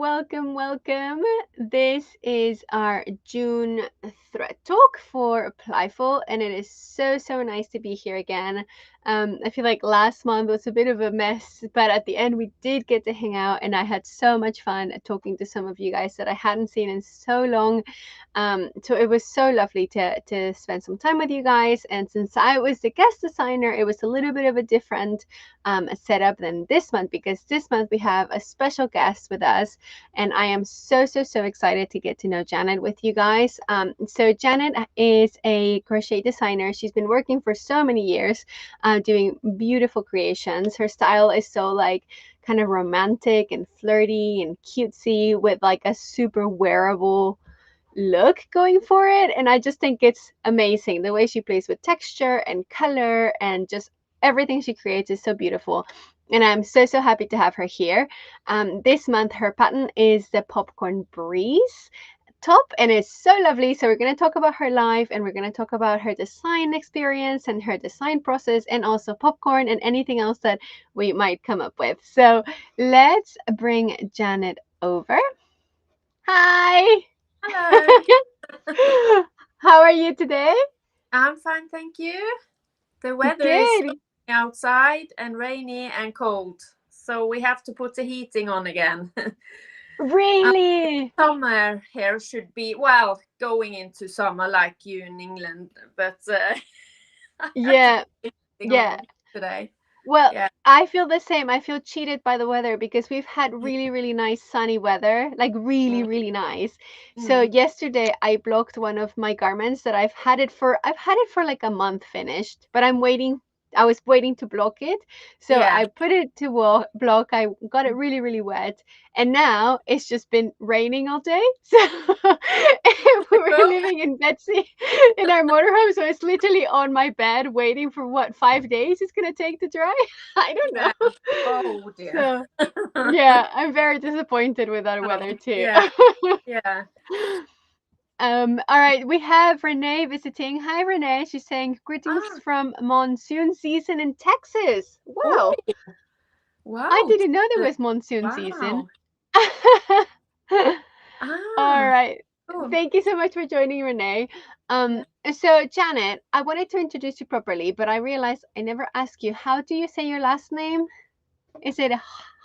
welcome, welcome. This is our June thread talk for Playful, and it is so nice to be here again. I feel like last month was a bit of a mess, but at the end we did get to hang out, and I had so much fun talking to some of you guys that I hadn't seen in so long. So it was so lovely to spend some time with you guys, and since I was the guest designer, it was a little bit of a different setup than this month, because this month we have a special guest with us, and I am so excited to get to know Janet with you guys. So Janet is a crochet designer. She's been working for so many years doing beautiful creations. Her style is so like kind of romantic and flirty and cutesy with like a super wearable look going for it, and I just think it's amazing the way she plays with texture and color, and just everything she creates is so beautiful, and I'm so happy to have her here. This month her pattern is the Popcorn Breeze top, and it's so lovely. So we're going to talk about her life, and we're going to talk about her design experience and her design process, and also popcorn and anything else that we might come up with. So let's bring Janet over. Hi. Hello. How are you today? I'm fine, thank you. The weather is Good. outside and rainy and cold, so we have to put the heating on again. Really? Summer here should be, well, going into summer like you in England, but Yeah. on today. Well, Yeah. I feel the same. I feel cheated by the weather because we've had really nice sunny weather, like really nice. So Mm. yesterday I blocked one of my garments that I've had it for like a month finished, but I was waiting to block it. So Yeah. I put it to block. I got it really wet, and now it's just been raining all day. So we're living in Betsy in our motorhome, so it's literally on my bed waiting for what 5 days it's gonna take to dry. I don't Yeah. know. Oh dear. So yeah, I'm very disappointed with our Oh, weather too. yeah. Yeah. All right, we have Renee visiting. Hi Renee, she's saying greetings Ah. from monsoon season in Texas. Oh, Wow, I wow. didn't know there was monsoon season. Wow. All Ah. right. Cool. Thank you so much for joining, Renee. Yeah. So Janet, I wanted to introduce you properly, but I realized I never asked you, how do you say your last name? Is it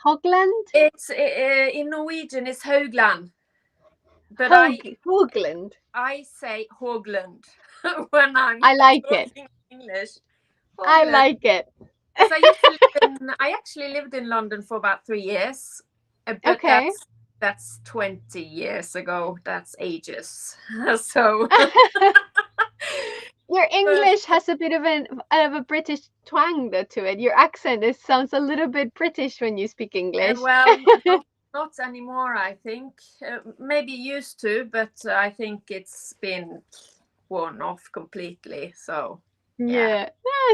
Haugland? It's in Norwegian. It's Haugland, but Haugland. I say Haugland when I'm I like it. talking English. I Haugland, like it. because I actually lived in London for about 3 years, but Okay. that's 20 years ago. That's ages. So. Your But, English has a bit of a British twang though to it. Your accent sounds a little bit British when you speak English. well, not anymore. I think maybe used to, but I think it's been worn off completely. So yeah.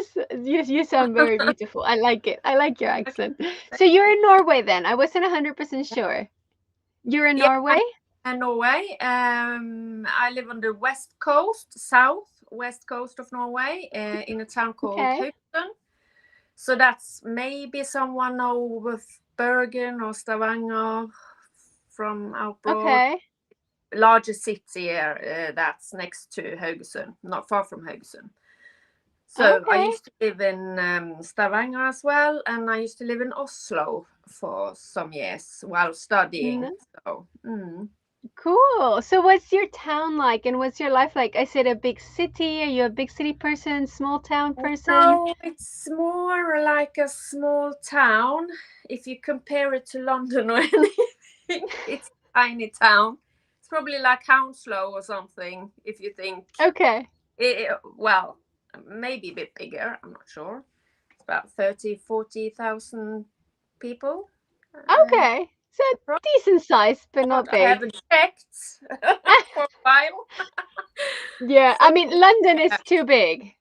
Yeah, yes, you sound very beautiful. I like it. I like your accent. So you're in Norway then? I wasn't 100% sure. You're in Yeah, Norway? and Norway. I live on the southwest coast of Norway, in a town called Okay. Haugland. So that's maybe someone know with Bergen or Stavanger from out abroad. Okay. Larger city here, that's next to Haugesund, not far from Haugesund. So I Okay. used to live in Stavanger as well, and I used to live in Oslo for some years while studying. No. So Cool. So what's your town like, and what's your life like? I said a big city. Are you a big city person, small town person? no, it's more like a small town. If you compare it to London or anything, it's a tiny town. It's probably like Hounslow or something. If you think, Okay. well, maybe a bit bigger. I'm not sure. It's about 40,000 people. Okay. So decent size, but not I big. haven't checked for a while. Yeah, So, I mean, London is yeah. too big.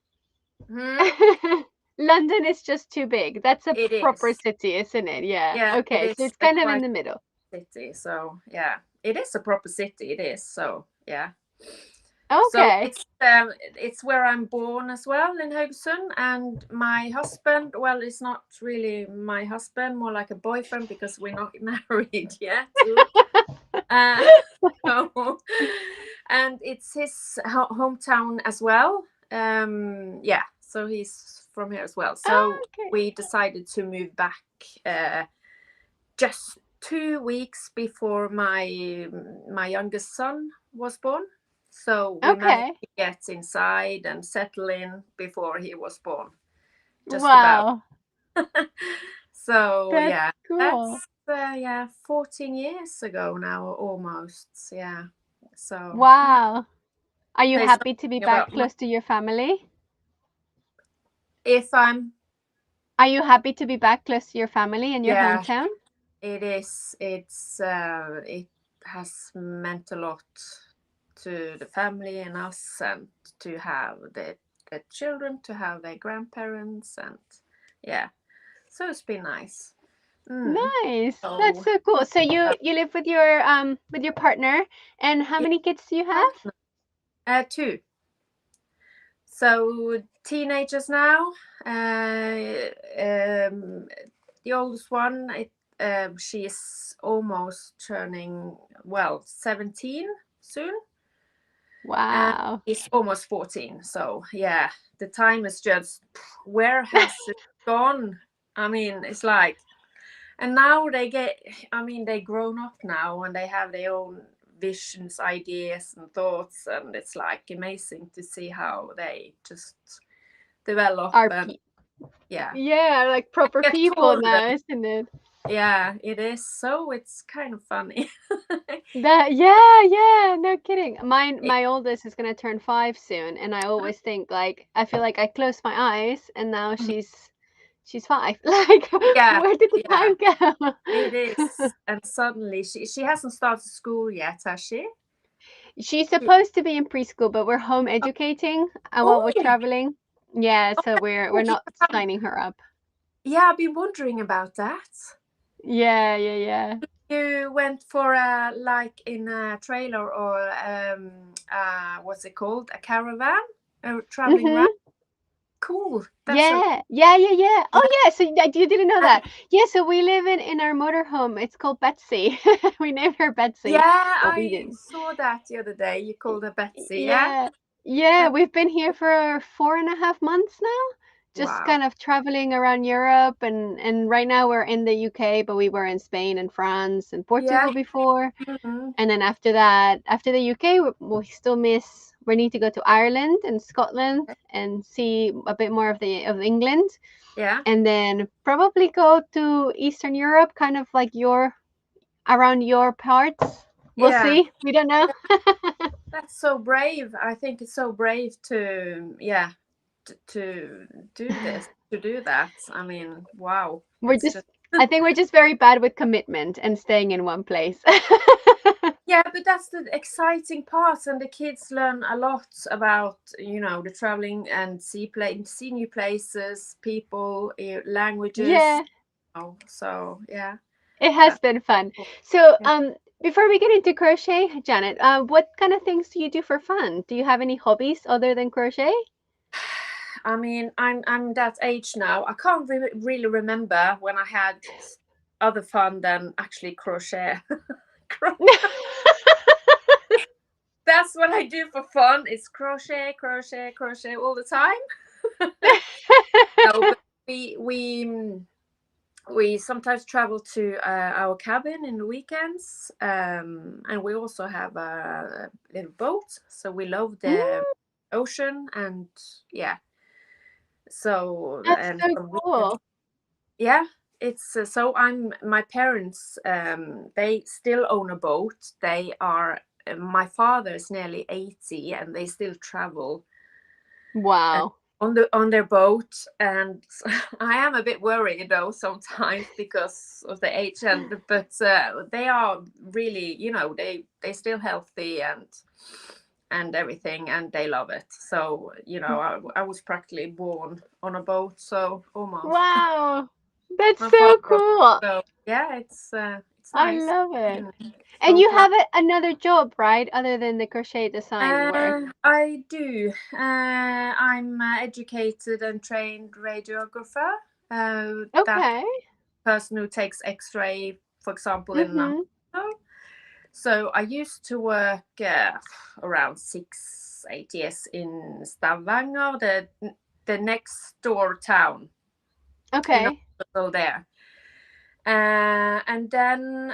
London is just too big. That's a It proper is. city, isn't it? Yeah. Yeah, it Okay, so is it's a kind of in quite the middle. city. So yeah, it is a proper city. It is. So yeah. So Okay. it's where I'm born as well, in Haugesund, and my husband. Well, it's not really my husband, more like a boyfriend, because we're not married yet. Uh, so, and it's his hometown as well. Yeah, so he's from here as well. So Oh, okay. we decided to move back just 2 weeks before my youngest son was born. So we managed Okay. to get inside and settle in before he was born. Just about. Wow. So That's yeah, cool. that's 14 years ago now, almost. Yeah. So Wow. Are you say happy to be something back about close to your family? if I'm. Are you happy to be back close to your family in your Yeah, hometown? it is. It has meant a lot to the family and us, and to have the children, to have their grandparents, and yeah. So it's been nice. Mm. Nice. That's So so cool. So uh, you live with your partner, and how yeah, many kids do you have? two. So teenagers now. The oldest one, she is almost turning 17 soon, and Wow. he's almost 14. So yeah, the time is just where has it gone? I mean, it's like, and now they get. I mean, they grown up now and they have their own visions, ideas, and thoughts, and it's like amazing to see how they just develop. Are And yeah, yeah, like proper get people taller. now, isn't it? Yeah, it is. So it's kind of funny. That yeah, no kidding. Mine It- my oldest is gonna turn 5 soon, and I always think like I feel like I close my eyes and now she's 5. Like yeah, where did the yeah, time go? it is. And suddenly she hasn't started school yet, has she? She's Yeah. supposed to be in preschool, but we're home educating while we're Oh, traveling. Yeah, so oh, we're not signing her up. yeah. I've been wondering about that. Yeah. You went for a like in a trailer or what's it called? A caravan? A traveling around? Mhm. Cool. That's so Yeah. yeah. Oh yeah, so you didn't know I, that. Yeah, so we live in our motorhome. It's called Betsy. We named her yeah, Betsy. Well, we I didn't. saw that the other day. You called her Betsy, yeah? Yeah. Yeah, That we've been here for 4.5 months now, just wow. kind of traveling around Europe, and right now we're in the UK, but we were in Spain and France and Yeah. Portugal before. Hmm. And then after that, after the UK, we still miss. We need to go to Ireland and Scotland and see a bit more of the of England, Yeah. and then probably go to Eastern Europe, kind of like your around your parts. We'll Yeah. see. We don't know. That's so brave. I think it's so brave to yeah, to do this, to do that. I mean, wow. We're It's just. just I think we're just very bad with commitment and staying in one place. yeah, but that's the exciting part, and the kids learn a lot about the traveling and see new places, people, languages. Yeah, So yeah, it has that's been fun. cool. So, Yeah. before we get into crochet, Janet, what kind of things do you do for fun? Do you have any hobbies other than crochet? I mean, I'm that age now. I can't really remember when I had other fun than actually crochet. That's what I do for fun. It's crochet, crochet, crochet all the time. No, but we sometimes travel to our cabin in the weekends, and we also have a little boat. So we love the Mm, ocean, and yeah. So that's and so some weekends, cool. yeah. It's so I'm my parents. They still own a boat. They are. My father is nearly 80, and they still travel Wow. on their boat, and I am a bit worried though sometimes because of the age, and but they are really they still healthy and everything, and they love it. So I was practically born on a boat, so almost. Wow. That's My so father, cool. so yeah, it's I nice. love it. Mm. And So you fly. have another job, right? Other than the crochet design work. I do. I'm educated and trained radiographer. That Okay. person who takes X-ray, for example, in a Mm-hmm. hospital. So I used to work around 6-8 years in Stavanger, the next door town in Okay. Oslo there. And then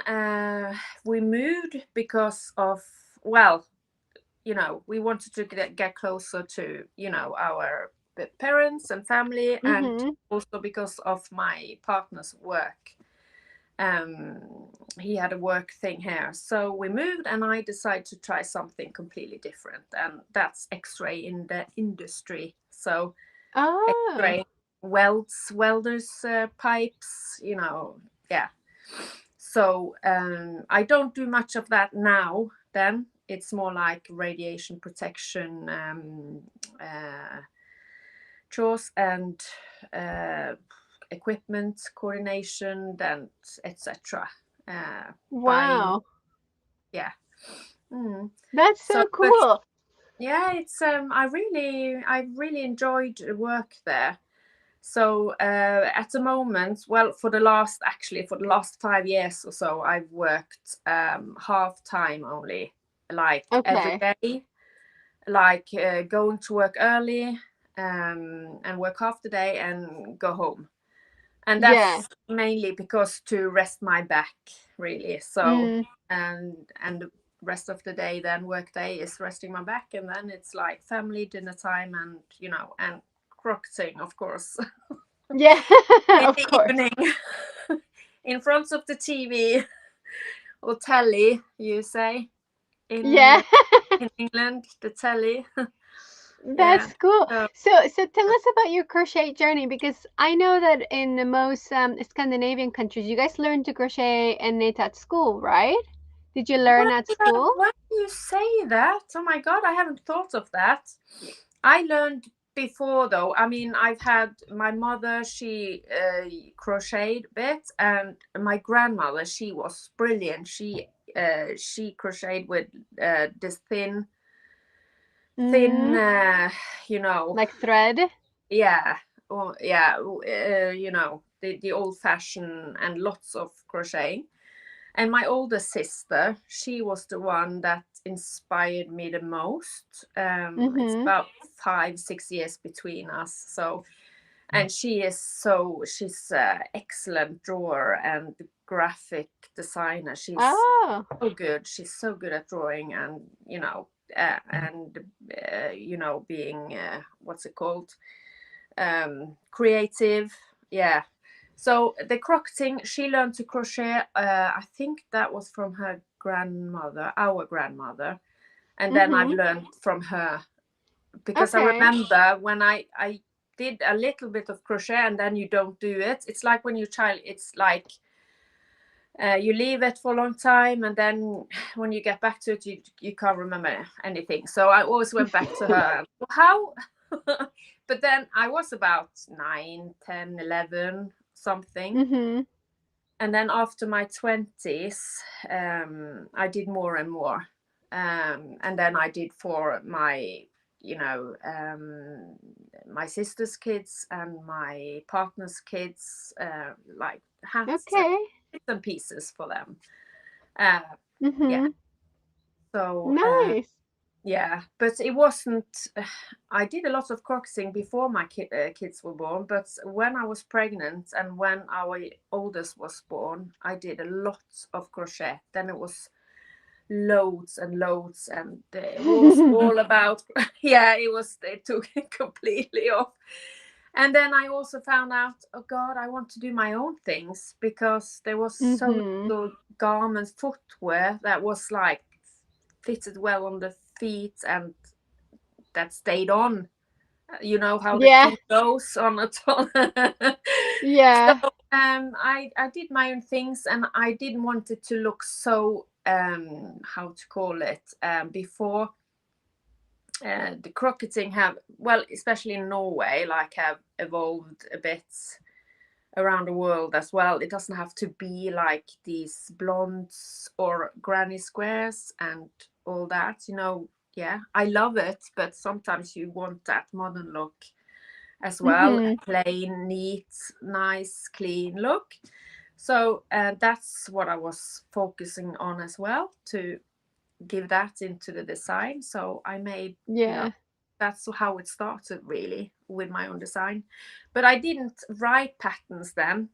we moved because of, well, we wanted to get closer to, our parents and family, and Mm-hmm. also because of my partner's work. He had a work thing here, so we moved, and I decided to try something completely different, and that's X-ray in the industry. So Oh. X-ray welders pipes, yeah. So I don't do much of that now. Then it's more like radiation protection chores and equipment coordination, then etc. Buying, Wow. yeah. Mm. That's So, so but cool. yeah, it's I really enjoyed work there. So at the moment, well, for the last 5 years or so, I've worked half time only, like every Okay. day, like going to work early and work half the day and go home. And Yeah. that's mainly because to rest my back, really. So Mm. and the rest of the day, then work day, is resting my back, and then it's like family dinner time, and and crocketing, of course. Yeah. In Of the course. evening in front of the TV or telly, you say in Yeah. in England, the telly. Yeah. That's cool. So So tell us about your crochet journey, because I know that in the most Scandinavian countries, you guys learn to crochet and knit at school, right? Did you learn well, at school? when you say that, oh my God, I haven't thought of that. I learned before, though. I mean, I've had my mother, she crocheted a bit, and my grandmother, she was brilliant. She crocheted with this thin, Mm, like thread? yeah, or yeah, the old fashioned, and lots of crocheting. And my older sister, she was the one that inspired me the most. It's Mm-hmm. about 5-6 years between us. So, and she's excellent drawer and graphic designer. She's Oh. so good. She's so good at drawing, and and being what's it called, creative. Yeah. So the crocketing, she learned to crochet. I think that was from her grandmother, our grandmother, and then I've Mm-hmm. learned from her, because I Okay. remember when I did a little bit of crochet, and then you don't do it. It's like when you're child. It's like you leave it for a long time, and then when you get back to it, you can't remember anything. So I always went back to her. How? But then I was about 9, 10, 11, something. Mm-hmm. And then after my 20s, I did more and more. And then I did for my, my sister's kids and my partner's kids, like hats and Okay. bits and pieces for them. Uh, yeah. Mm-hmm. So Nice. yeah, but it wasn't. I did a lot of crocheting before my kids were born, but when I was pregnant and when our oldest was born, I did a lot of crochet. Then it was loads and loads, and it was all about. Yeah, it took it completely off. And then I also found out, oh God, I want to do my own things, because there was so Mm-hmm. little garments, footwear that was like fitted well on the feet and that stayed on. You know how the Yeah. feet goes on a ton. So Yeah. I did my own things, and I didn't want it to look so how to call it, before the crocketing have, well, especially in Norway, like have evolved a bit around the world as well. It doesn't have to be like these blondes or granny squares and all that, Yeah, I love it, but sometimes you want that modern look as well, a Mm-hmm. plain, neat, nice, clean look. So that's what I was focusing on as well, to give that into the design. So I made, Yeah. that's how it started really, with my own design. But I didn't write patterns then.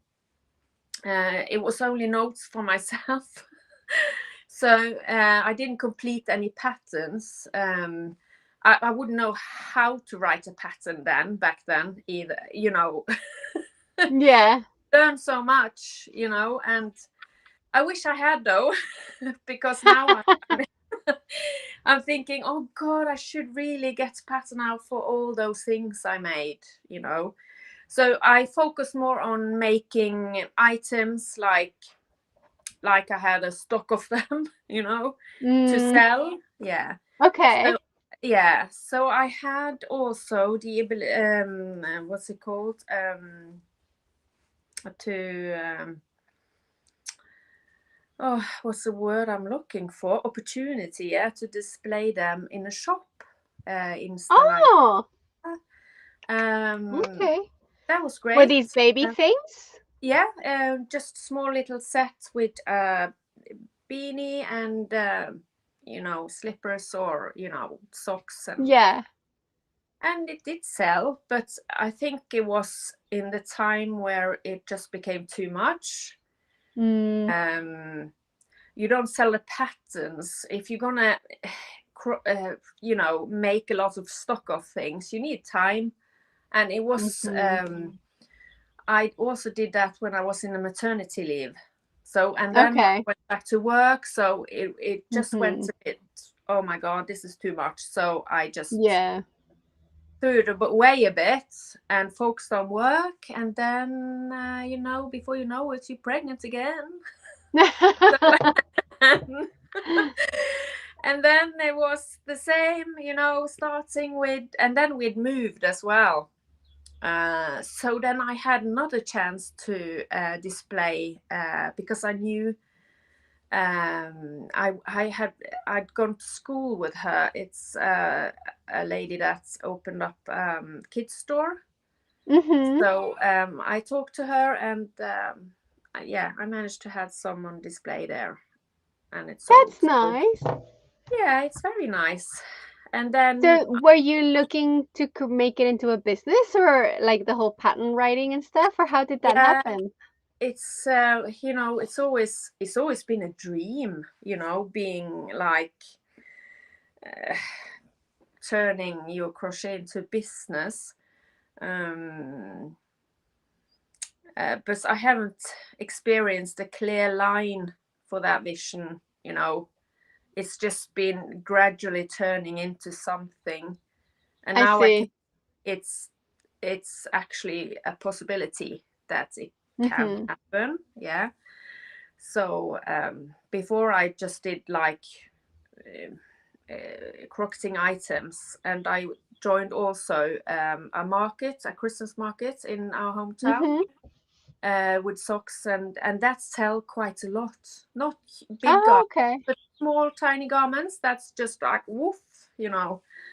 It was only notes for myself. So I didn't complete any patterns. I wouldn't know how to write a pattern then, back then either, Yeah. learned so much, and I wish I had though, because now I'm thinking, oh God, I should really get a pattern out for all those things I made. So I focus more on making items like I had a stock of them, to Mm, sell. Yeah. So okay. yeah, so I had also the what's it called? To oh, what's the word I'm looking for? Opportunity, yeah, to display them in a shop, Insta like. Oh, Um, okay. that was Were great. these baby Uh, things? yeah, just small little sets with beanie and slippers, or socks, Yeah. and it did sell, but I think it was in the time where it just became too much. Mm, um you don't sell the patterns if you're gonna make a lot of stock of things. You need time, and it was mhm. I also did that when I was in a maternity leave. So, and then I Okay. went back to work, so it just went Mhm. a bit, oh my God, this is too much. So I just Yeah. threw it away a bit and focused on work. And then, before you know it, you're pregnant again. So, and then it was the same, starting with, and then we'd moved as well. So then I had another chance to display, because I knew, I'd gone to school with her. It's a lady that's opened up kids store. Mhm. So I talked to her, and yeah, I managed to have some on display there, and it sold. That's So nice. yeah, it's very nice. And then So, were you looking to make it into a business, or like the whole pattern writing and stuff, or how did that yeah, happen? it's it's always been a dream, being like uh, turning your crochet into business. Um, but I haven't experienced a clear line for that vision. It's just been gradually turning into something, and I now I can. see. It's actually a possibility that it can Mhm. happen. Yeah. So before I just did like crocketing items, and I joined also a Christmas market in our hometown, Mhm. with socks, and that sell quite a lot. Not big Oh, garments, okay. but small tiny garments. That's just like woof.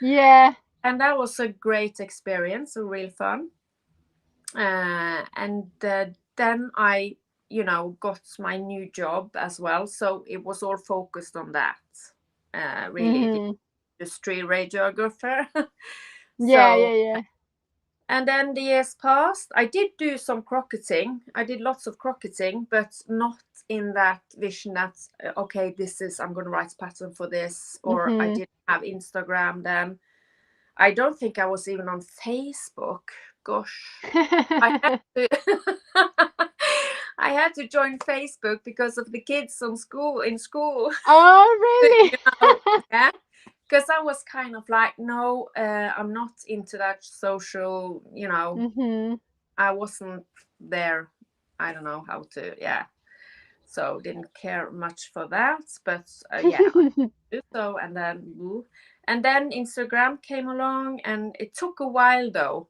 Yeah. And that was a great experience, a real fun. And then I, got my new job as well. So it was all focused on that. Really, the Mhm. industry radiographer. Yeah, yeah, So, yeah. and then the years passed. I did do some crocketing. I did lots of crocketing, but not in that vision that, okay, I'm going to write a pattern for this. Or I Mhm. didn't have Instagram then. I don't think I was even on Facebook. Gosh. I had to I had to join Facebook because of the kids in school. Oh, really? Yeah, because I was kind of like, no, I'm not into that social. Mhm. I wasn't there. I don't know how to. Yeah, so didn't care much for that. But yeah, I do so, and then Instagram came along, and it took a while though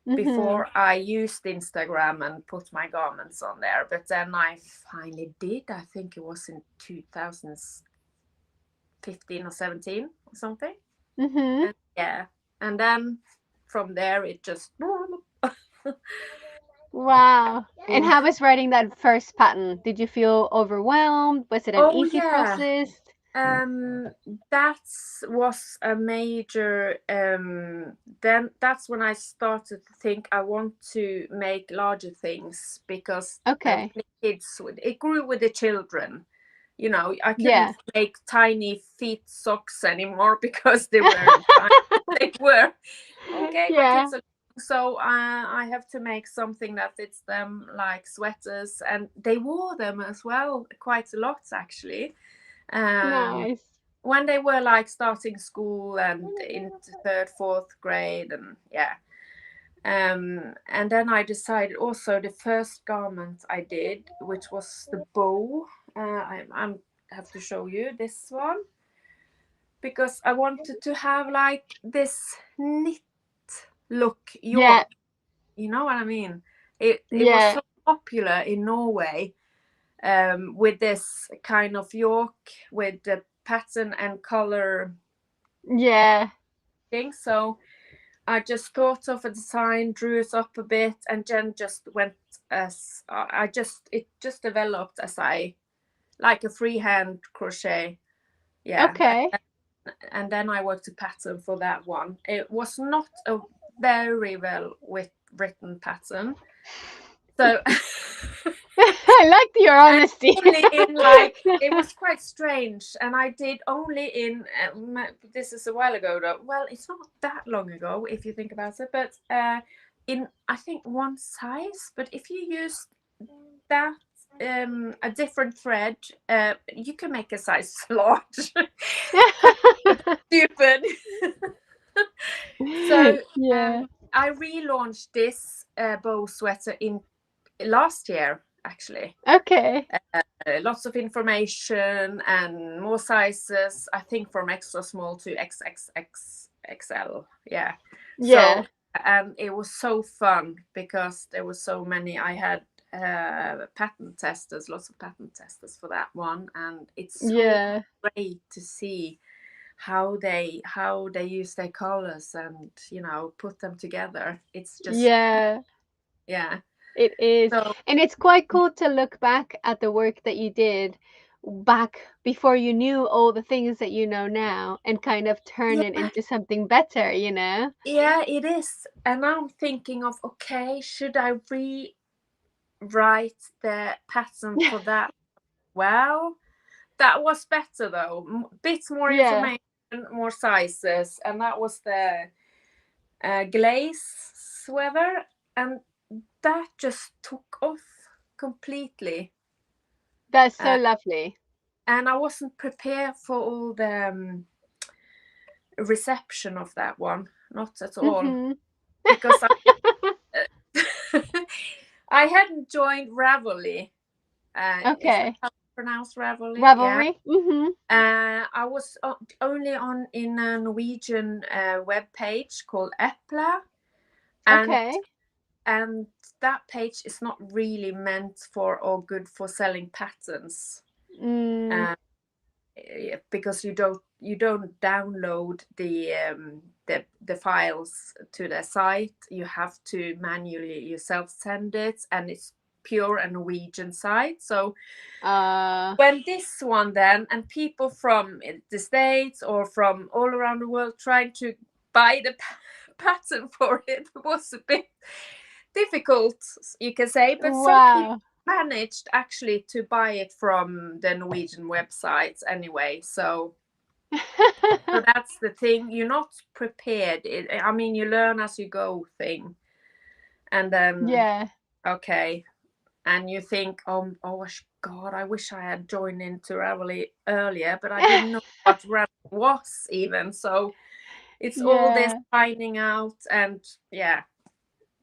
Mhm. before I used Instagram and put my garments on there. But then I finally did. I think it was in 2015 or 17 or something. Mhm. And yeah. And then from there it just Wow. And Oh, how was writing that first pattern? Did you feel overwhelmed? Was it an oh easy yeah. process? That was a major. Then that's when I started to think I want to make larger things because Okay. the kids, it grew with the children. You know, I couldn't Yeah. make tiny feet socks anymore because they were tiny. They were okay. My Yeah. kids are so I have to make something that fits them, like sweaters, and they wore them as well quite a lot actually. Um, Nice. when they were like starting school and into third, fourth grade, and yeah. And then I decided also the first garment I did, which was the bow. I'm have to show you this one because I wanted to have like this knit look Yeah. York. You know what I mean? It was Yeah. so popular in Norway, with this kind of York with the pattern and color Yeah. thing. So I just thought of a design, drew it up a bit, and then just went as I just it just developed as I like a freehand crochet. Yeah, Okay. and then I worked a pattern for that one. It was not a very well written pattern, so I like your and honesty. only in like it was quite strange, and I did only in this is a while ago though. Well, it's not that long ago if you think about it, but in I think one size. But if you use that a different thread, you can make a size large. Stupid. So Yeah. I relaunched this bow sweater in last year actually. Okay. Lots of information and more sizes. I think from extra small to XXXXL. Yeah. So Yeah. and it was so fun because there were so many. I had pattern testers, lots of pattern testers for that one, and it's so Yeah. great to see how they use their colors and put them together. It's just Yeah. yeah. It is. So And it's quite cool to look back at the work that you did back before you knew all the things that you know now and kind of turn it yeah, into something better, you know? yeah, it is. And now I'm thinking of, okay, should I rewrite the pattern for that? Well, that was better though. Bit more Yeah. information, more sizes, and that was the glaze sweater, and that just took off completely. That's so Uh, lovely. and I wasn't prepared for all the reception of that one, not at all, Mm-hmm. because I hadn't joined Ravelry. Is that Okay. how you pronounce Ravelry? Yeah. Ravelry? Mm-hmm. I was only on in a Norwegian web page called Epla, and Okay. and that page is not really meant for or good for selling patterns. Mm, Uh, because you don't download the files to the site. You have to manually yourself send it, and it's pure a Norwegian site. So uh, when this one then, and people from the States or from all around the world trying to buy the pattern for it was a bit difficult, you can say, but some people wow. managed actually to buy it from the Norwegian websites anyway. So that's the thing. You're not prepared. I mean, you learn as you go thing, and then Yeah. okay, and you think, oh God, I wish I had joined into Ravelry earlier, but I didn't know what Ravelry was even. So it's all this Yeah. finding out, and yeah,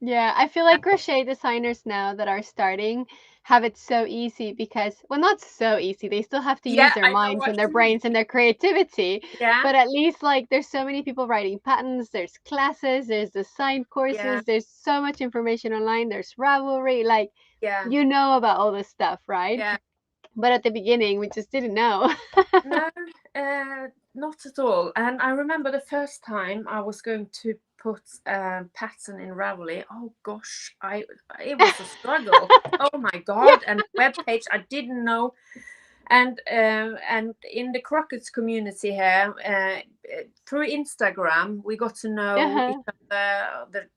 Yeah, I feel like crochet designers now that are starting have it so easy because, well, not so easy. They still have to use yeah, their I know minds what and their you mean. brains and their creativity. Yeah, But at least, like, there's so many people writing patterns, there's classes, there's design yeah, courses, there's so much information online, there's Ravelry. Like, yeah, you know about all this stuff, right? yeah. But at the beginning, we just didn't know. No, not at all. And I remember the first time I was going to put a pattern in Ravelry. Oh gosh, it was a struggle. Oh my God. And web page I didn't know. And in the Crockets community here, through Instagram, we got to know each other, the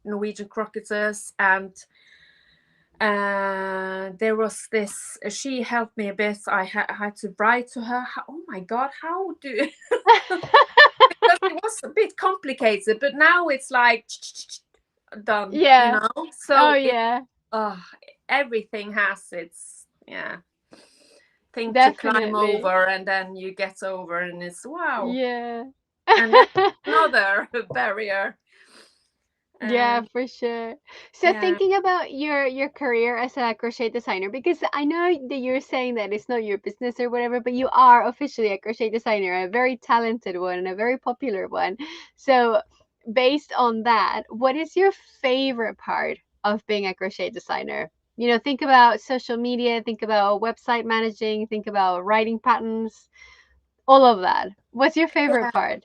Norwegian Crocketers, and there was this. She helped me a bit. I had to write to her. Oh my God, how do? Because it was a bit complicated, but now it's like done. You Yeah. know, Oh so yeah. everything has its thing to climb Definitely. over, and then you get over, and it's wow. Yeah. And then another barrier. Yeah, for sure. So Yeah, thinking about your career as a crochet designer, because I know that you're saying that it's not your business or whatever, but you are officially a crochet designer, a very talented one and a very popular one. So based on that, what is your favorite part of being a crochet designer? You know, think about social media, think about website managing, think about writing patterns, all of that. What's your favorite yeah. part?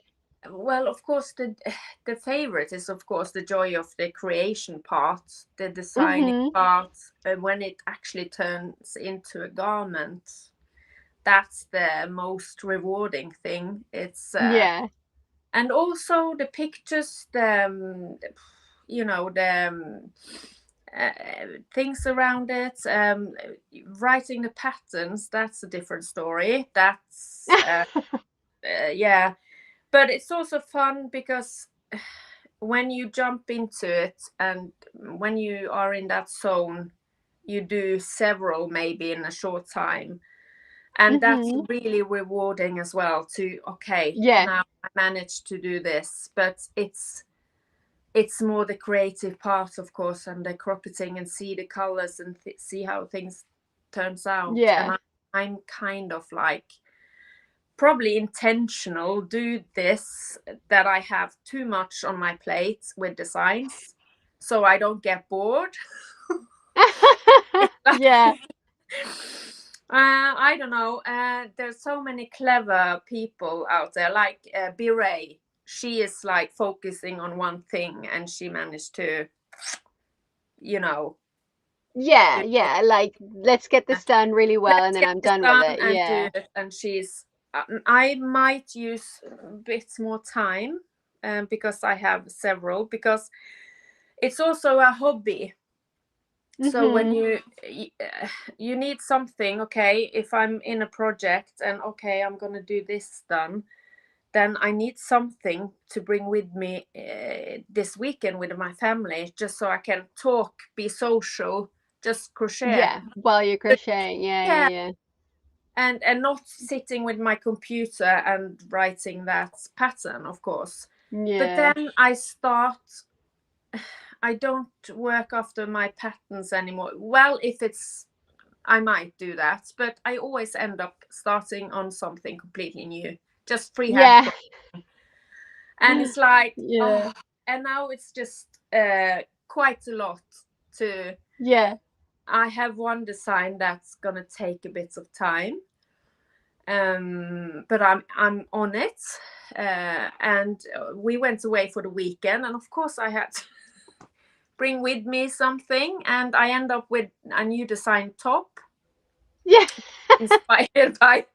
Well, of course, the favorite is of course the joy of the creation part, the designing Mm-hmm. part, and when it actually turns into a garment. That's the most rewarding thing. It's Yeah. and also the pictures, the the things around it. Writing the patterns, that's a different story. That's yeah, but it's also fun because when you jump into it and when you are in that zone, you do several maybe in a short time, and that's Mm-hmm. really rewarding as well. To okay, Yeah. now I managed to do this, but it's more the creative part, of course, and the crocketing and see the colors and see how things turns out. And Yeah. I'm kind of like probably intentional do this, that I have too much on my plate with designs so I don't get bored. It's like Yeah. I don't know. There's so many clever people out there, like Biray. She is like focusing on one thing, and she managed to, you know, Yeah, do it. yeah, like let's get this done really well and Let's then get I'm this done with done it. and do Yeah. it. And she's. I might use a bit more time, because I have several. Because it's also a hobby. So when Mm-hmm. you need something, okay, if I'm in a project and okay, I'm gonna do this done, then I need something to bring with me this weekend with my family, just so I can talk, be social, just crochet. Yeah, while you're But crocheting. Yeah, yeah, yeah, and not sitting with my computer and writing that pattern, of course. But yeah. then I don't work after my patterns anymore. Well, if it's I might do that, but I always end up starting on something completely new, just freehand Yeah. crochet. And it's like, Yeah. oh, and now it's just quite a lot to. Yeah. I have one design that's gonna take a bit of time, but I'm on it, and we went away for the weekend, and of course I had to bring with me something, and I end up with a new design top Yeah. inspired by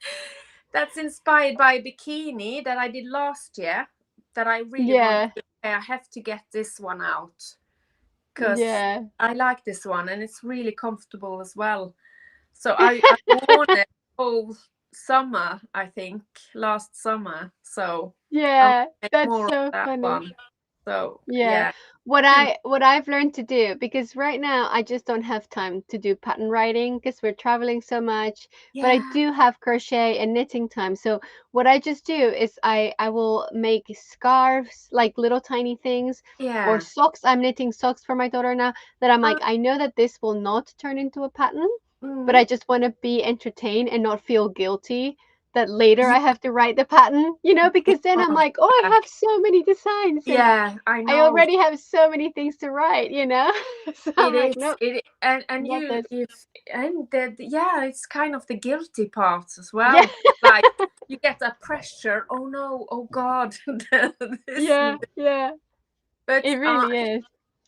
that's inspired by a bikini that I did last year, that I really want Yeah. to. I have to get this one out because Yeah. I like this one and it's really comfortable as well. So I worn it all summer, I think, last summer. So I want Yeah. to make That's more of so that funny. one. So Yeah. yeah. What I've learned to do, because right now I just don't have time to do pattern writing because we're traveling so much, but I Yeah. do have crochet and knitting time. So what I just do is I will make scarves, like little tiny things, or Yeah. socks. I'm knitting socks for my daughter now that I'm Uh, like, I know that this will not turn into a pattern, but mm, I just want to be entertained and not feel guilty that later I have to write the pattern, you know, because then I'm oh, like, oh, I yeah. have so many designs and Yeah, I I know. already have so many things to write, you know? So I'm It like, is. nope, And not you this. if and yeah, it's kind of the guilty part as Yeah, well. Like you get that pressure. Oh no, oh God. this, yeah, yeah. But It really is.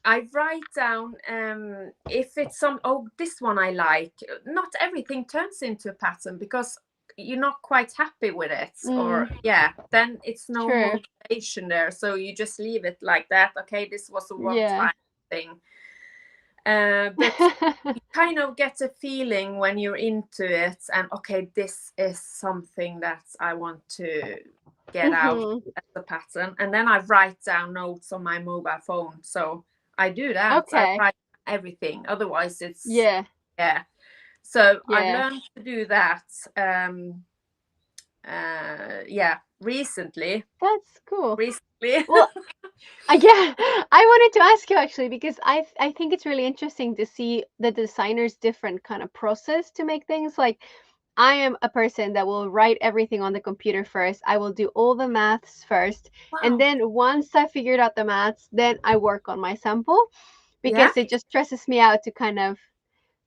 I write down if it's this one I like. Not everything turns into a pattern because you're not quite happy with it, or then it's no True. motivation there. So you just leave it like that. Okay, this was a Yeah. one-time thing. But you kind of get a feeling when you're into it, and okay, this is something that I want to get out as a pattern. And then I write down notes on my mobile phone. So I do that. I Okay. write everything. Otherwise, it's Yeah. So I've Yeah. learned to do that. Recently. That's cool. Recently. Well, yeah, I wanted to ask you actually because I think it's really interesting to see the designer's different kind of process to make things. Like I am a person that will write everything on the computer first. I will do all the maths first, and Wow. then once I figured out the maths, then I work on my sample Yeah. because it just stresses me out to kind of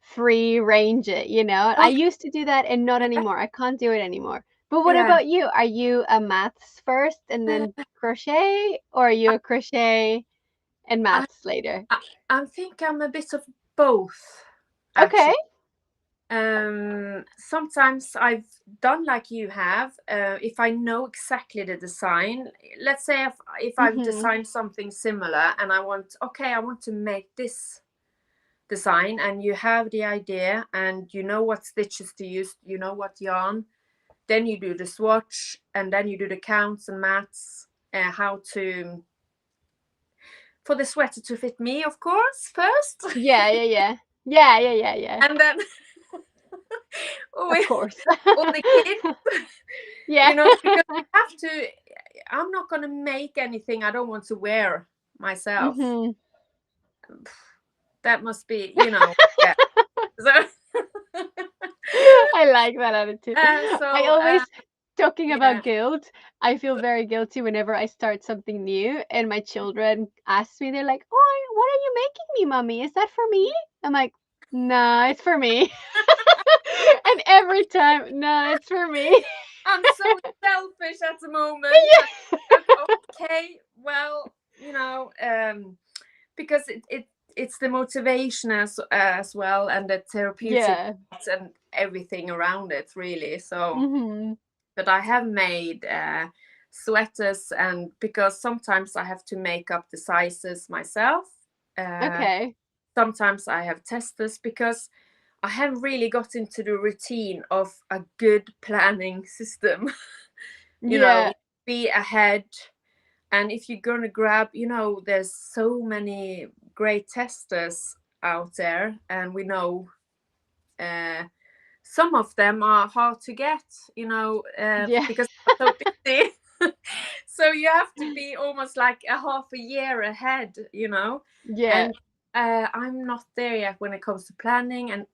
free range it, you know? I Oh, used to do that and not yeah. anymore. I can't do it anymore. But what Yeah. about you? Are you a maths first and then crochet, or are you a crochet and I, maths later? I think I'm a bit of both, Okay. actually. Sometimes I've done like you have. If I know exactly the design, let's say if I've Mm-hmm. designed something similar and I want to make this design, and you have the idea and you know what stitches to use, you know what yarn, then you do the swatch, and then you do the counts and maths, how to for the sweater to fit me, of course, first. Yeah, yeah, yeah. Yeah, yeah, yeah, yeah. And then Of with course. all the kids, Yeah. because you have to. I'm not going to make anything I don't want to wear myself. Mm-hmm. That must be, yeah. So, I like that attitude. I always, talking yeah. about guilt, I feel very guilty whenever I start something new and my children ask me, they're like, "Oh, what are you making me, mommy? Is that for me?" I'm like, "Nah, it's for me." And every time, "No, it's for me." I'm so selfish at the moment. But okay, well, because it's the motivation as well, and the therapeutic Yeah. and everything around it, really. So, Mhm. but I have made sweaters, and because sometimes I have to make up the sizes myself. Uh, Okay. Sometimes I have testers because I haven't really got into the routine of a good planning system. Yeah. Be ahead. And if you're going to grab, there's so many great testers out there, and we know some of them are hard to get, Yeah. because they're so busy. So you have to be almost like a half a year ahead, Yeah. and I'm not there yet when it comes to planning, and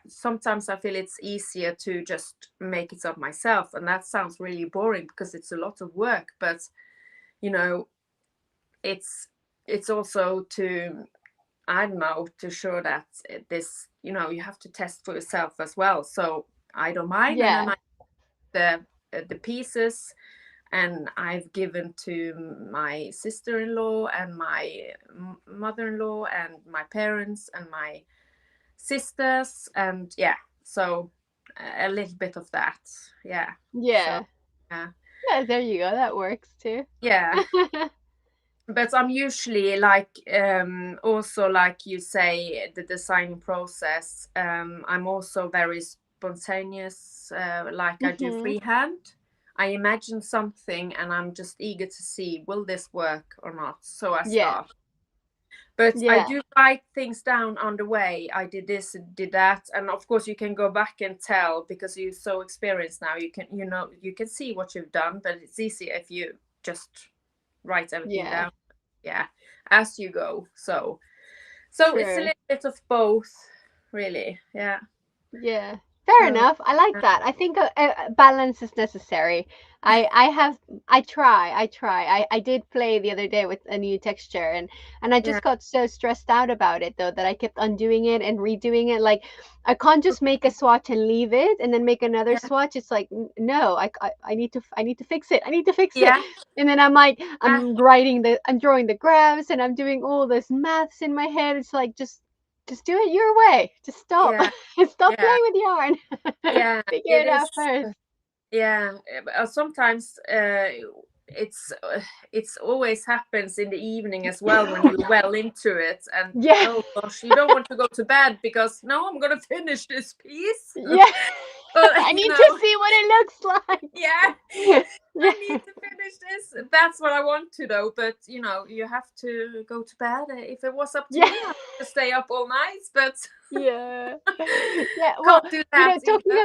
sometimes I feel it's easier to just make it up myself, and that sounds really boring because it's a lot of work, but you know it's also to, I don't know, to show that this, you have to test for yourself as well. So I don't mind, and then Yeah. I the pieces, and I've given to my sister-in-law and my mother-in-law and my parents and my sisters, and yeah, so a little bit of that, yeah. So Yeah. yeah, Yeah, there you go. That works too. yeah. But I'm usually like, also like you say, the design process, I'm also very spontaneous, like I do Mhm. freehand. I imagine something and I'm just eager to see, will this work or not, so I Yeah. start. But I Yeah. do write things down on the way. I did this, did that, and of course you can go back and tell because you're so experienced now. You can see what you've done, but it's easier if you just write everything Yeah. down, yeah, as you go. So it's a True. little bit of both, really. Yeah. Yeah. Fair So enough. I like that. I think a balance is necessary. I try. I did play the other day with a new texture, and I yeah, just got so stressed out about it though that I kept undoing it and redoing it. Like I can't just make a swatch and leave it and then make another yeah, swatch. It's like no, I need to fix it. I need to fix it. yeah, And then I'm like uh, I'm drawing the graphs and I'm doing all this maths in my head. It's like just do it your way. Just stop. yeah, Stop yeah, playing with yarn. yeah. Figure It it out is. first. Yeah, sometimes it's it's always happens in the evening as well when you're well into it, and Yeah. oh gosh, you don't want to go to bed because no, I'm gonna finish this piece. Yeah. But I you need to know, see what it looks yeah, like. I Yeah. need to finish this. That's what I want to though. But you know, you have to go to bed. If it was up to Yeah. me, I'd just stay up all night. But Yeah. Yeah. Well, can't do that either.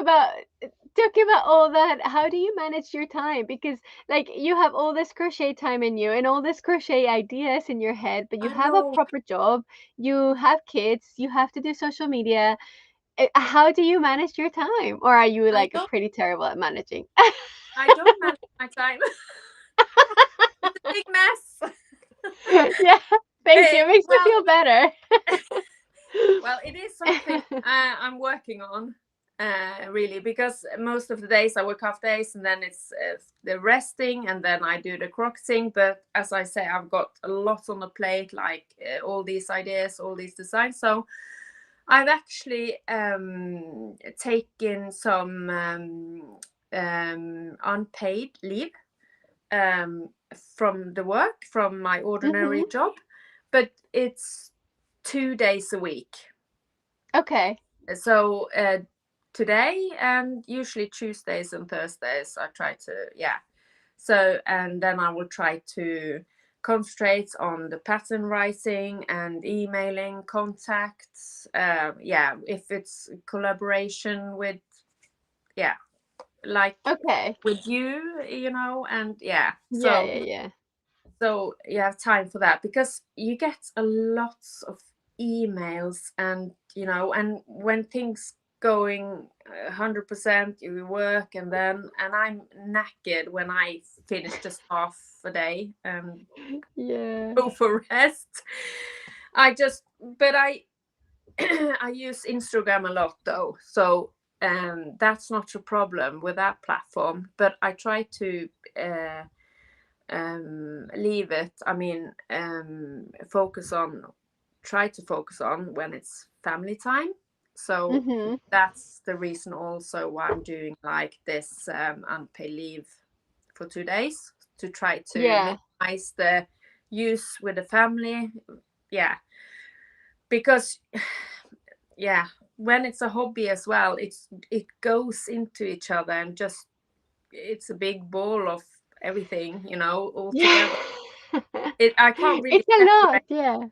talking about all that, how do you manage your time? Because like you have all this crochet time in you and all this crochet ideas in your head, but you I have a know. proper job, you have kids, you have to do social media. How do you manage your time? Or are you I like don't. pretty terrible at managing? I don't manage my time. It's a big mess. Yeah. Thank you. It makes me Well, feel better. well, it is something I'm working on, really, because most of the days I work half days, and then it's the resting, and then I do the crocheting. But as I say, I've got a lot on the plate, like all these ideas, all these designs. So I've actually taken some unpaid leave um, from the work, from my ordinary Hmm. job, but it's 2 days a week. Okay. So today and usually Tuesdays and Thursdays, I try to, yeah. So, and then I will try to concentrate on the pattern writing and emailing contacts. Yeah, if it's collaboration with, yeah, like Okay. with you, you know, and yeah. Yeah, So yeah, yeah. so you have time for that because you get a lot of emails, and you know, and when things going 100%, you work, and I'm knackered when I finish just half a day and Yeah. go for rest. I just but I I use Instagram a lot though, so that's not a problem with that platform, but I try to leave it, I mean, focus on, try to focus on when it's family time. So Hmm. that's the reason also why I'm doing like this unpaid leave for 2 days, to try to Yeah. minimize the use with the family. Yeah, because yeah, when it's a hobby as well, it goes into each other, and just it's a big ball of everything, you know, all Yeah. together. I can't really It's a lot. separate, Yeah.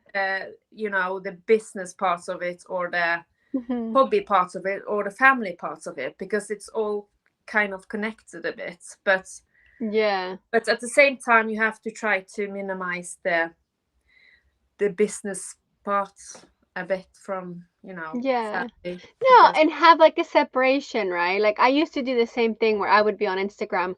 you know, the business parts of it, or the Hmm. hobby parts of it, or the family parts of it, because it's all kind of connected a bit. Yeah. But at the same time, you have to try to minimize the business parts a bit from, you know, Yeah. family, No, because and have like a separation, right? Like I used to do the same thing where I would be on Instagram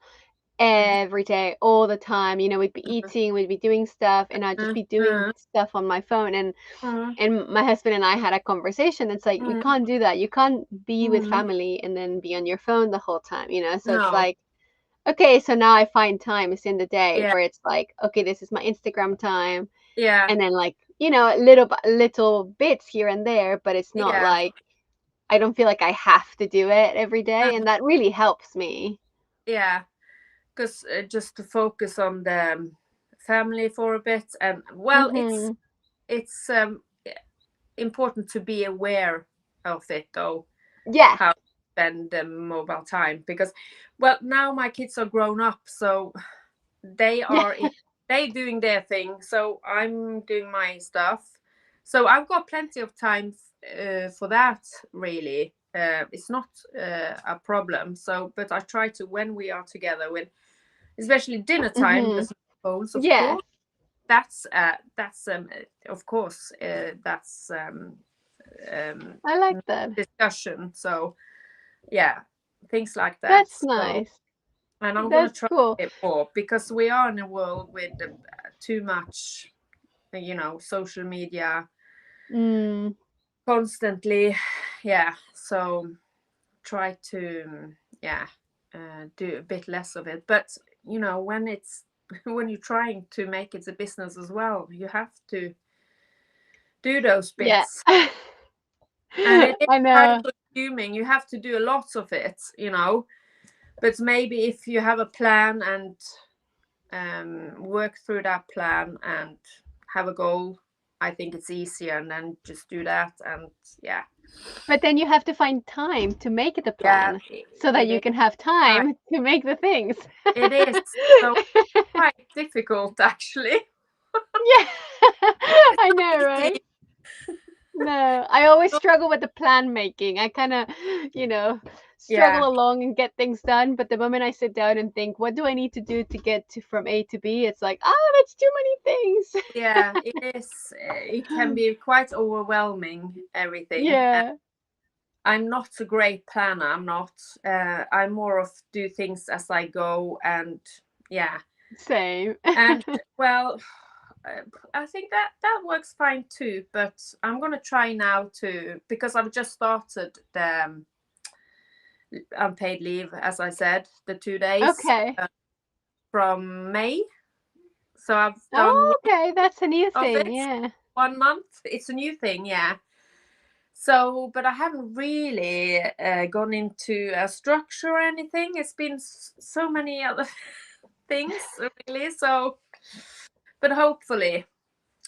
Mhm, every day, all the time. We'd be mhm, eating, we'd be doing stuff, and I'd just mhm, be doing mhm, stuff on my phone. mhm, And my husband and I had a conversation. It's like we mhm, can't do that. You can't be with mhm. family and then be on your phone the whole time. So it's No, like, okay, so now I find times in the day yeah, where it's like, okay, this is my Instagram time, yeah, and then like, little bits here and there, but it's not yeah. like I don't feel like I have to do it every day, and that really helps me. Yeah, because just to focus on the family for a bit, and well, Mhm. it's important to be aware of it though, Yeah. how to spend the mobile time, because well, now my kids are grown up, so they Yeah. are they doing their thing, so I'm doing my stuff, so I've got plenty of time for that, really. It's not a problem, so but I try to, when we are together, when especially dinner time, Mhm. there's no phones, of Yeah. course. That's of course, that's I like that. discussion. So yeah, things like that. That's So, nice. and I'm gonna That's try cool. it more because we are in a world with too much, social media Mm, constantly. Yeah, so try to yeah do a bit less of it. But when it's when you're trying to make it a business as well, you have to do those yeah. bits, and it is I time know. consuming. You have to do a lot of it. But maybe if you have a plan and work through that plan and have a goal, I think it's easier, and then just do that. And yeah, But then you have to find time to make the yeah, plan so that it you is can have right. time to make the things. It is so quite difficult, actually. Yeah. It's I not know, right? easy. No, I always struggle with the plan making. I kind of, you know, Yeah, struggle along and get things done. But the moment I sit down and think, what do I need to do to get to from A to B? It's like, oh, that's too many things. yeah, it is. It can be quite overwhelming, everything. And Yeah, I'm not a great planner. I'm not. I more of do things as I go, and yeah, same. and well, I think that works fine too. But I'm gonna try now to, because I've just started the unpaid leave, as I said, the 2 days Okay. from May. So I've done Oh, okay. That's a new of thing. it, Yeah. 1 month. It's a new thing, yeah. So, but I haven't really gone into a structure or anything. It's been so many other things, really. So, but hopefully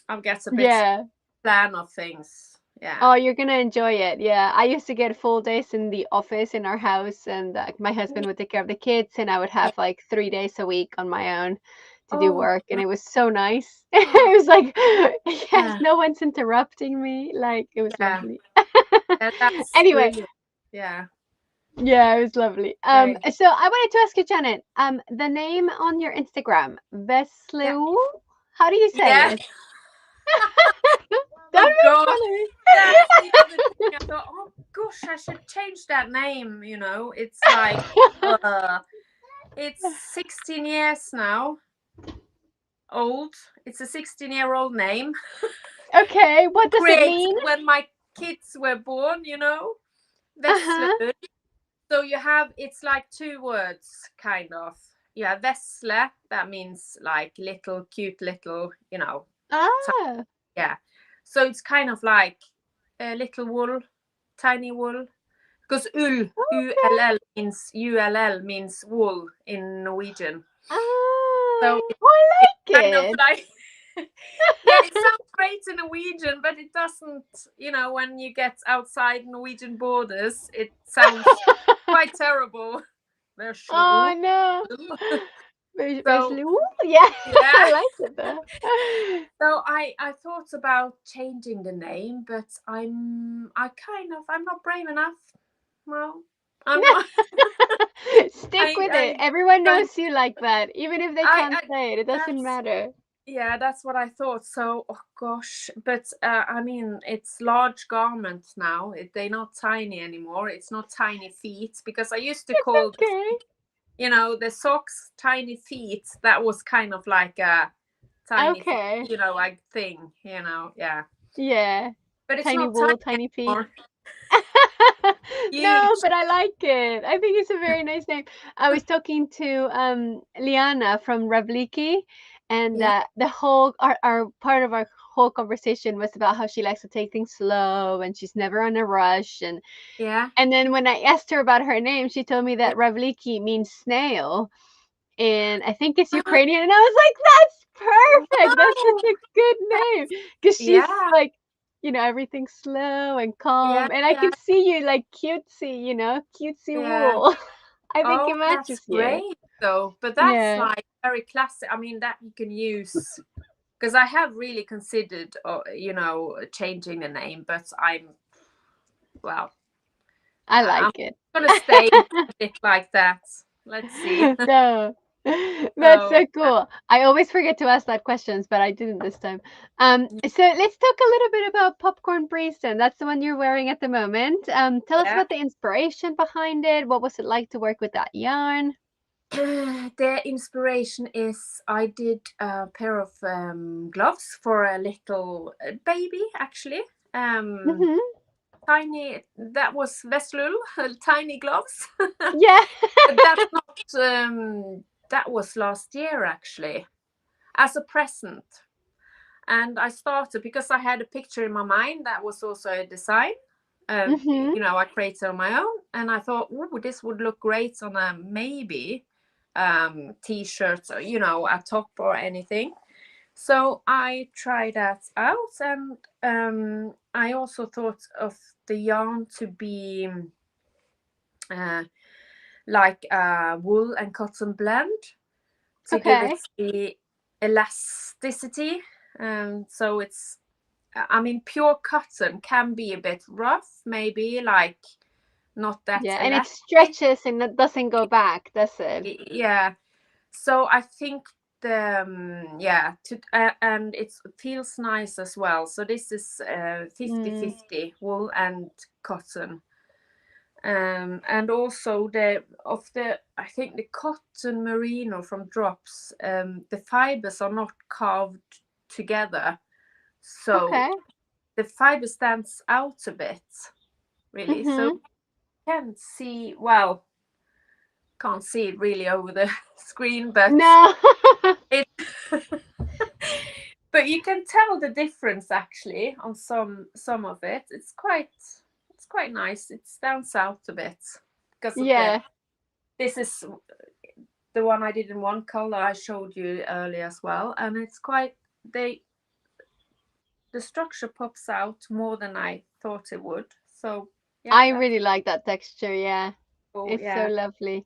I'll get a bit Yeah. plan of things. Yeah. Oh, you're gonna enjoy it. Yeah. I used to get full days in the office in our house, and my husband would take care of the kids, and I would Yeah. have like 3 days a week on my own to do Oh, work, and no. it was so nice. Oh, It was like, yes, yeah. no one's interrupting me. Like, it was Yeah. lovely. Yeah, that's Anyway, brilliant. Yeah. yeah, it was lovely. Great. So I wanted to ask you, Janet, the name on your Instagram, Yeah. Vesleull, how do you say Yeah. it? Don't Oh make gosh. fun of me. That's the other thing. I thought, oh gosh, I should change that name. It's like, uh, it's 16 years now old. It's a 16-year-old name. Okay, what does it Created mean? when my kids were born. Uh-huh. Vesleull. So it's like two words, kind of. Yeah, Vesle, that means like little, cute little. t- Ah, yeah. So it's kind of like a little wool, tiny wool. Because ull, okay. ull means wool in Norwegian. So Ah, it's I like kind of it. like, yeah, it sounds great in Norwegian, but it doesn't, when you get outside Norwegian borders, it sounds quite terrible. Oh Vesleull. no. So Vesleull? Yeah, yeah. I like it though. So I thought about changing the name, but I'm not brave enough. Well, I'm not. Stick I with it. I Everyone don't. knows you like that. Even if they can't I say it, it doesn't that's matter. Yeah, that's what I thought. So, oh gosh, but I mean, it's large garments now. They're not tiny anymore. It's not tiny feet, because I used to It's call okay. the socks tiny feet. That was kind of like a tiny feet, Okay. like thing. Yeah. Yeah. But it's Tiny not tiny wool, tiny feet. anymore. No, Huge. but I like it. I think it's a very nice name. I was talking to Liana from Ravliki, and Yeah. the whole our part of our whole conversation was about how she likes to take things slow and she's never on a rush. Yeah. And then when I asked her about her name, she told me Yeah. that Ravliki means snail, and I think it's Ukrainian. And I was like, that's perfect. That's Wow. such a good name, because she's Yeah. like, everything's slow and Yeah. calm, and I Yeah. can see you like cutesy, cutesy Yeah. wool. I think Oh, it that's matches you. great though. But that's Yeah, like very classic. I mean, that you can use, because I have really considered, changing the name, but well, I I'm like it. gonna stay a bit like that. Let's see. No. That's So so cool. I always forget to ask that questions, but I didn't this time. So let's talk a little bit about popcorn breeze then. That's the one you're wearing at the moment. Tell us yeah. about the inspiration behind it. What was it like to work with that yarn? The inspiration is I did a pair of gloves for a little baby, actually. Um, Hmm. Tiny, that was Vesleull, tiny gloves. Yeah. That's not, that was last year, actually, as a present. And I started because I had a picture in my mind that was also a design. Hmm. I created on my own, and I thought, oh, this would look great on a maybe t-shirt, or a top or anything. So I tried that out, and I also thought of the yarn to be uh, like a wool and cotton blend to give it Okay. the elasticity. So it's, I mean, pure cotton can be a bit rough, maybe, like not that Yeah, and it elastic. stretches and it doesn't go back, does it? Yeah. So I think and it feels nice as well. So this is 50 Mm. 50 wool and cotton. And also I think the cotton merino from Drops, the fibers are not carved together, so Okay. the fiber stands out a bit, really. So Hmm. you can see, well, can't see it really over the screen, but No. it but you can tell the difference actually on some of it. It's quite nice. It stands out a bit because of the Yeah. this is the one I did in one color I showed you earlier as well, and it's quite, they the structure pops out more than I thought it would. So yeah, I that's really like that texture. Yeah. cool. It's so Yeah. lovely.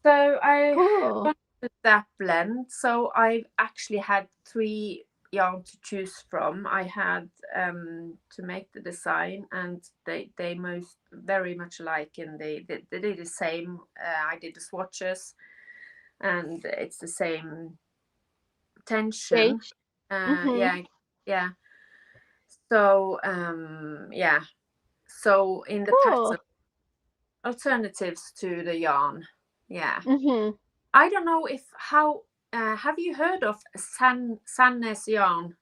So I Cool. wanted that blend. So I actually had three yarn to choose from. I had to make the design, and they most very much alike, and they did the same. I did the swatches, and it's the same tension. Gauge. Hmm. Yeah, yeah. So yeah. So in the Cool. pattern, alternatives to the yarn. Yeah. Hmm. I don't know if how have you heard of Sandnes yarn?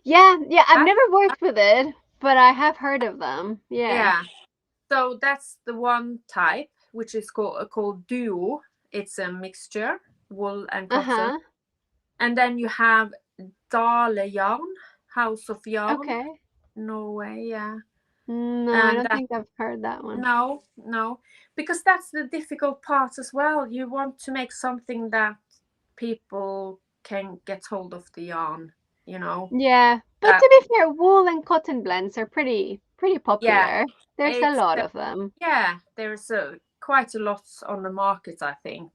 Yeah, yeah, I've That, never worked with it, but I have heard of them. Yeah. yeah. So that's the one type, which is called duo. It's a mixture, wool and cotton. Uh-huh. And then you have Dale yarn, House of Yarn, Okay. Norway. Yeah. No, I And don't that, think I've heard that one. no, because that's the difficult part as well. You want to make something that people can get hold of the yarn, you know. Yeah, but That, to be fair, wool and cotton blends are pretty yeah, popular. There's a it's lot of them. yeah. There's quite a lot on the market, I think.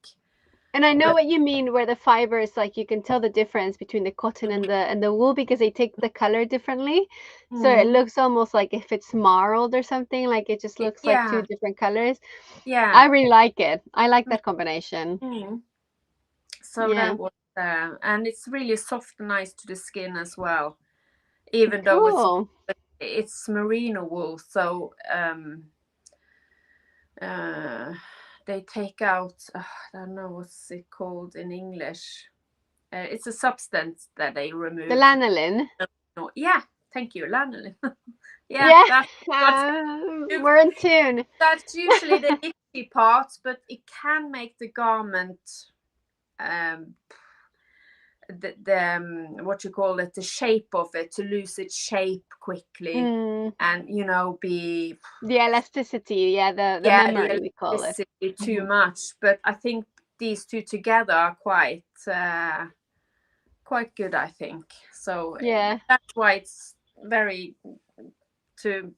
And I know But what you mean where the fibers like you can tell the difference between the cotton and the wool because they take the color differently. So it mm, looks almost like if it's marled or something, like it just looks like two yeah, different colors. yeah. I really like it. I like that combination. Mm. So Yeah. that was, and it's really soft and nice to the skin as well, even though Cool. it's merino wool. So uh, they take out, I don't know what's it called in English. It's a substance that they The remove. lanolin. No, yeah, thank you, lanolin. Yeah, Yeah. that's what's We're in tune. that's usually the itchy part, but it can make the garment um what you call it, the shape of it, to lose its shape quickly, Mm, and be, the elasticity, yeah, the yeah, the memory we call it. elasticity too Hmm. much. But I think these two together are quite good, I think. So Yeah, that's why it's very to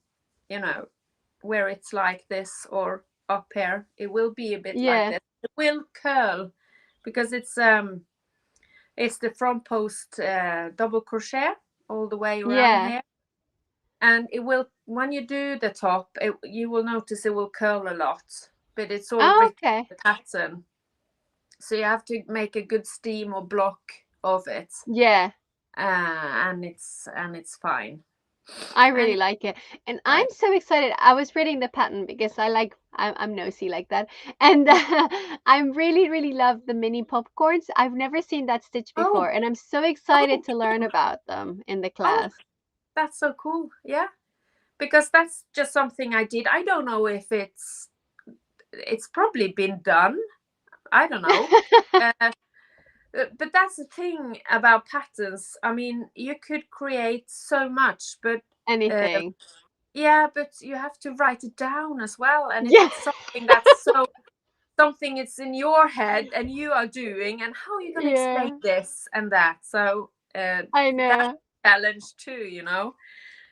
where it's like this or up here, it will be a bit like yeah, this. It will curl because it's the front post double crochet all the way around yeah. here, and it will, when you do the top, you will notice it will curl a lot, but it's all Oh, written okay. in the pattern. So you have to make a good steam or block of it, Yeah. and it's fine. I And really it's like it. And I'm like, so excited. I was reading the pattern because I'm nosy like that. And I really, really love the mini popcorns. I've never seen that stitch oh, before, and I'm so oh, excited to learn about them in the oh, class. that's so cool. Yeah, because that's just something I did. I don't know if it's probably been done. I don't know. Uh, but that's the thing about patterns. I mean, you could create so much, but uh, Anything. yeah, but you have to write it down as well. And if Yeah. it's something that's so something it's in your head and you are doing, and how are you going to explain Yeah. this and that? So I that's know. a challenge too, you know.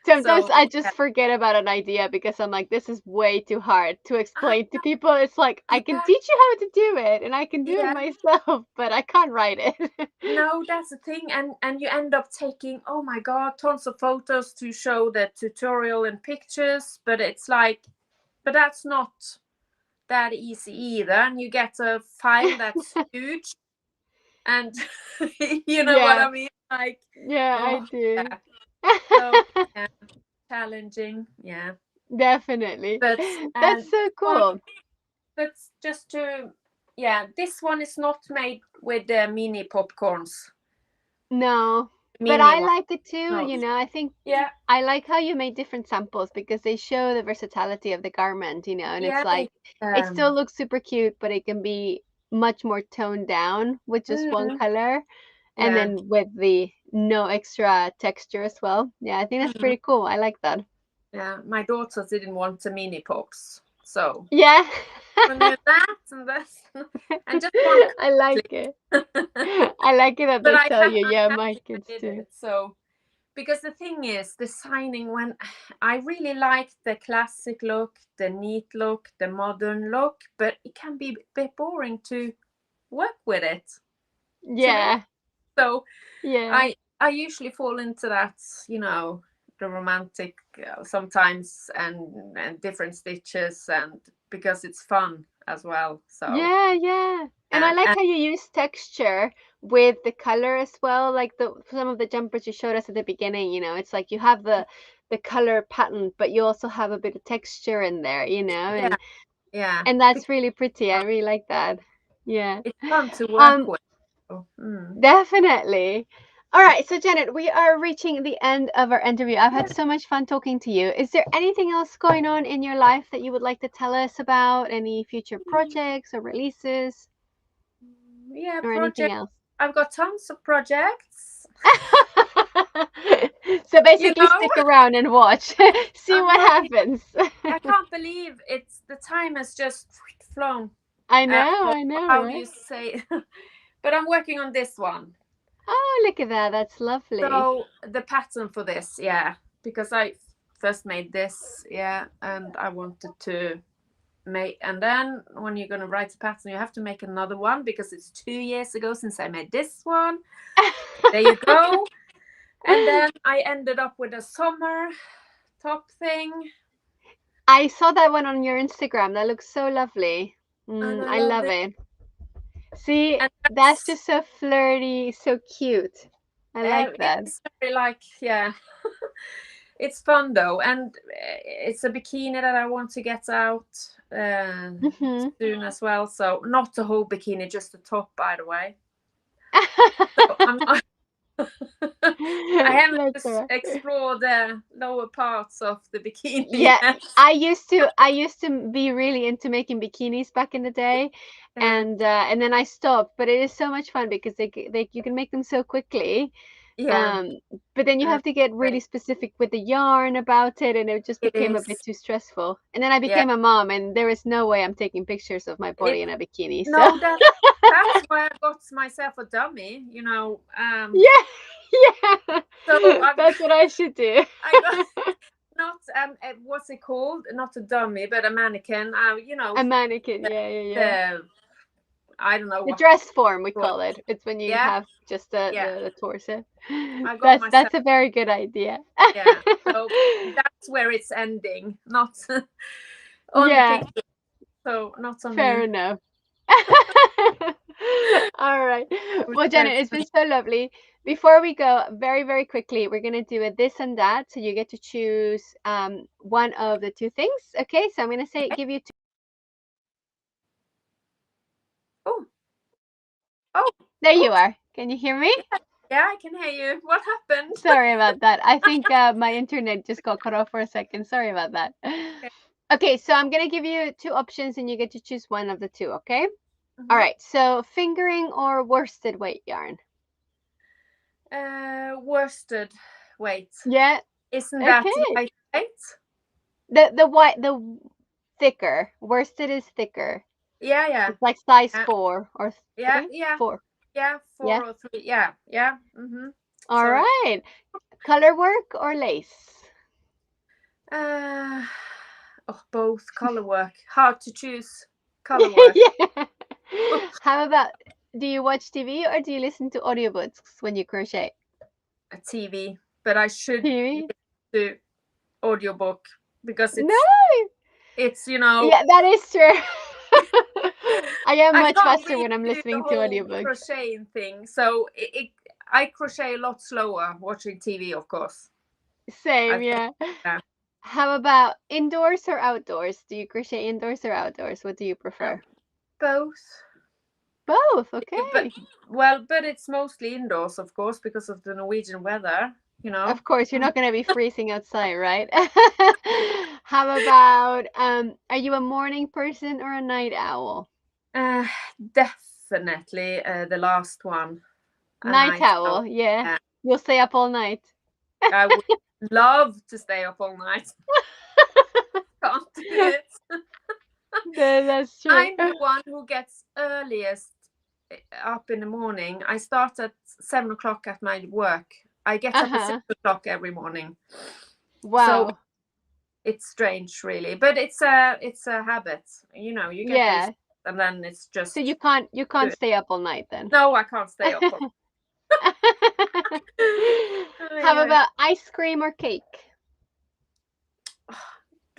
Sometimes So I yeah, just forget about an idea because I'm like, this is way too hard to explain to people. It's like, I can yeah, teach you how to do it and I can do it yeah. myself, but I can't write it. No, that's the thing, and you end up taking, oh my god, tons of photos to show the tutorial and pictures, but it's like, but that's not that easy either, and you get a file that's huge, and you know what Yeah. I mean, like, Yeah, I oh do. yeah, so yeah, challenging, yeah, Definitely. but That's and so one, cool. but just to, yeah, this one is not made with the mini popcorns, No, but mini I one, like it too. no, I think yeah, I like how you made different samples because they show the versatility of the garment, and it's yeah, like it still um looks super cute, but it can be much more toned down with just one mm, color and yeah, then with the no extra texture as well. Yeah, I think that's mm, pretty cool. I like that. yeah. My daughter didn't want the mini pops, so Yeah. we knew that and this, and just one I like clip. it. I like it that But they tell you, I'm yeah, my happy I kids did too. it. So because the thing is, designing, when I really like the classic look, the neat look, the modern look, but it can be a bit boring to work with it to me. Yeah, So yeah. I usually fall into that, you know, the romantic sometimes, and different stitches, and because it's fun as well. So Yeah, yeah. And I like and how you use texture with the color as well. Like the some of the jumpers you showed us at the beginning, it's like you have the color pattern, but you also have a bit of texture in there, yeah, and yeah, and that's really pretty. I really like that. Yeah. it's fun to work Um, with. So, definitely. All right, so Janet, we are reaching the end of our interview. I've had yeah, so much fun talking to you. Is there anything else going on in your life that you would like to tell us about? Any future projects or releases yeah, or anything project. else? I've got tons of projects. So You basically, know, stick around and watch, see I'm what working. happens. I can't believe it's the time has just flown. Or I know, how do you right? say? But I'm working on this one. Oh, look at that. That's lovely. So the pattern for this, yeah, because I first made this, yeah, and I wanted to make, and then when you're gonna write a pattern, you have to make another one because it's 2 years ago since I made this one. There you go. And then I ended up with a summer top thing, I saw that one on your Instagram. That looks so lovely. and I I love love it. it. See, And that's that's just so flirty, so cute. I like that. it's very like, yeah. It's fun though, and it's a bikini that I want to get out Hmm. soon as well. So not the whole bikini, just the top, by the way. So I haven't That's all right. explored the lower parts of the bikini Yeah, yet. I used to be really into making bikinis back in the day, Yeah, and then I stopped. But it is so much fun because you can make them so quickly. yeah, Um, but then you have to get really great. specific with the yarn about it, and it just It became a bit is. too stressful. And then I Yeah, became a mom, and there is no way I'm taking pictures of my it. body in a bikini. So No, that's why I got myself a dummy. You know, yeah, yeah, so that's what I should do. I got not what's it called? Not a dummy, but a mannequin. You know, A mannequin, the, yeah, yeah, yeah. the I don't know The what. dress form we call it. It's when you Yeah, have just the, yeah. the, the torso. I got myself. That's a very good idea. Yeah. So that's where it's ending, not on the Yeah, picture. So not on fair me. enough. All right. Which Well, Janet, is it's been so lovely. Before we go, very, very quickly, we're going to do a this and that. So you get to choose one of the two things. Okay. So I'm going to say, give you two. oh, oh, There you oops. are. Can you hear me? Yeah, I can hear you. What happened? Sorry about that. I think my internet just got cut off for a second. Sorry about that. Okay. So I'm going to give you two options and you get to choose one of the two. Okay. All right. So fingering or worsted weight yarn? Worsted weight. Yeah. Isn't that Okay. lightweight? The thicker. Worsted is thicker. Yeah, yeah. It's like size Yeah, 4 or yeah, 3? yeah. 4. Yeah, Yeah. 4 or 3. Yeah, yeah. All So, right. Color work or lace? uh, both color work. Hard to choose. Color work. Yeah. How about, do you watch TV or do you listen to audiobooks when you crochet? A TV, but I should TV? do audiobook because No. it's you know Yeah, that is true. I am I much can't faster really when I'm do the listening to whole audiobooks. crocheting thing, so I crochet a lot slower watching TV, of course. I Same, think, yeah. yeah. How about indoors or outdoors? Do you crochet indoors or outdoors? What do you prefer? Both. Both, But okay. but it's mostly indoors, of course, because of the Norwegian weather. Of course, you're not going to be freezing outside, right? How about, are you a morning person or a night owl? Uh, Definitely the last one, a Night night owl. owl, yeah. Yeah. You'll stay up all night. I would love to stay up all night. Can't do it. That's true. I'm the one who gets earliest up in the morning. I start at 7 o'clock at my work. I get up at 6 o'clock every morning. So Wow. it's strange, really, but it's a habit. You know, you get used Yeah. to it, and then it's just So you can't stay up all night then. no, I can't stay up. How about ice cream or cake?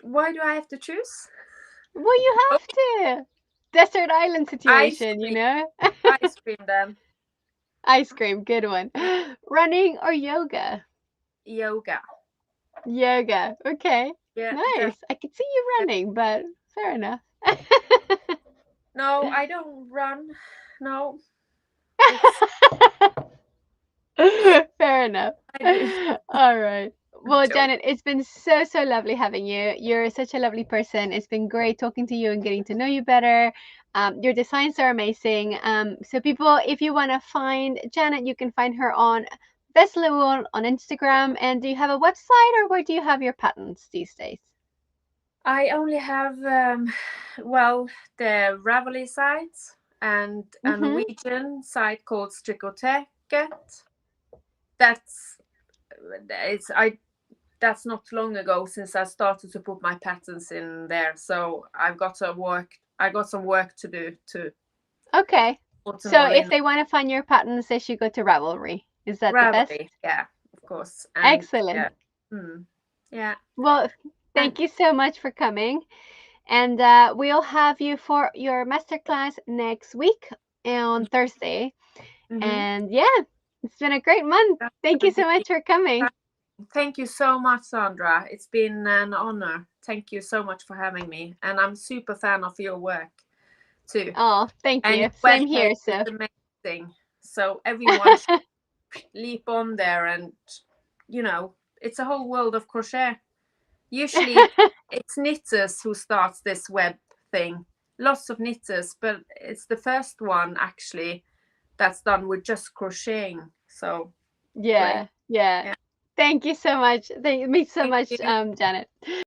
Why do I have to choose? Well, you have to. Desert island situation, you know? Ice cream then. Ice cream, good one. Running or yoga? Yoga. Yoga, okay. Yeah. Nice. I could see you running, but fair enough. No, I don't run. No. Fair enough. All right. Well, Janet, it's been so, so lovely having you. You're such a lovely person. It's been great talking to you and getting to know you better. Your designs are amazing. So people, if you want to find Janet, you can find her on Vesleull on Instagram. And do you have a website or where do you have your patterns these days? I only have, the Ravelry site and a Norwegian site called Strikkoteket. That's not long ago since I started to put my patterns in there. So I got some work to do too. Okay. So if they want to find your patterns, they should go to Ravelry. Is that the best? Yeah, of course. And, excellent. Yeah. Well, thank you so much for coming. And we'll have you for your masterclass next week on Thursday. And yeah, it's been a great month. Thank you so much for coming. Thank you so much, Sandra. It's been an honor. Thank you so much for having me. And I'm super fan of your work too. Oh, thank you. And Same here. So it's amazing. So everyone should leap on there, and it's a whole world of crochet. Usually it's knitters who starts this web thing. Lots of knitters, but it's the first one actually that's done with just crocheting. So yeah. Thank you so much. Thank you so much, Janet.